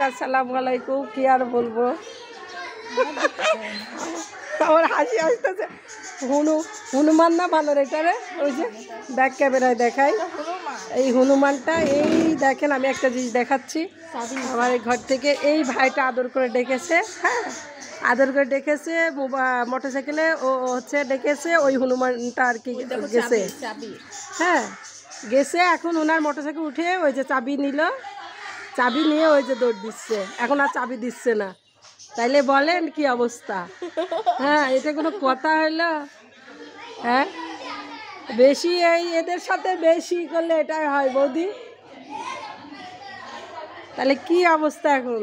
আসসালামু আলাইকুম। কি আর বলবো, আমার হাসি আসতেছে। হনুমান না বানর এটারে, ওই যে ব্যাক ক্যামেরায় দেখাই। এই হনুমানটা, এই দেখেন আমি একটা জিনিস দেখাচ্ছি। আমার এই ঘর থেকে এই ভাইটা আদর করে ডেকেছে, হ্যাঁ আদর করে ডেকেছে মোটরসাইকেলে, ও হচ্ছে ডেকেছে ওই হনুমানটা আর কি গেছে, হ্যাঁ গেছে। এখন ওনার মোটরসাইকেল উঠে ওই যে চাবি নিল, চাবি নিয়ে ওই যে দৌড় দিচ্ছে, এখন আর চাবি দিচ্ছে না। তাইলে বলেন কি অবস্থা? হ্যাঁ এটা কোনো কথা হইলো? হ্যাঁ বেশি এদের সাথে বেশি করলে এটাই হয় বৌদি। তাহলে কি অবস্থা এখন?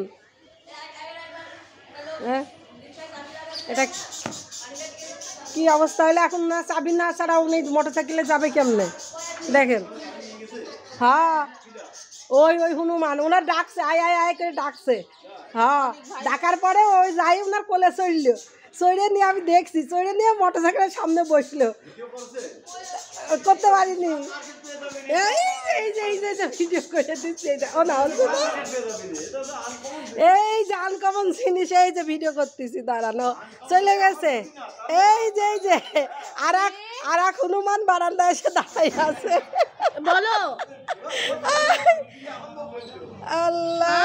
হ্যাঁ এটা কি অবস্থা হইলে এখন? না চাবি না ছাড়া উনি মোটরসাইকেলে যাবে কেমনে? দেখেন, হ্যাঁ ওই হনুমান ওনার ডাকছে, আয় আয় আয় করে ডাকছে। হ্যাঁ ডাকার পরে ওই যাই ওনার কোলে চড়ল, চড়ে নিয়ে আমি দেখছি, চড়ে নিয়ে মোটরসাইকেলের সামনে বসলো, করতে পারিনি। এই যে ভিডিও করে দিচ্ছি, ও না এই যে আনকমন জিনিস, এই যে ভিডিও করতেছি, দাঁড়ানো চলে গেছে। এই যে আর এক হনুমান বারান্দায় এসে দাঁড়াই আছে, বলো আল্লাহ।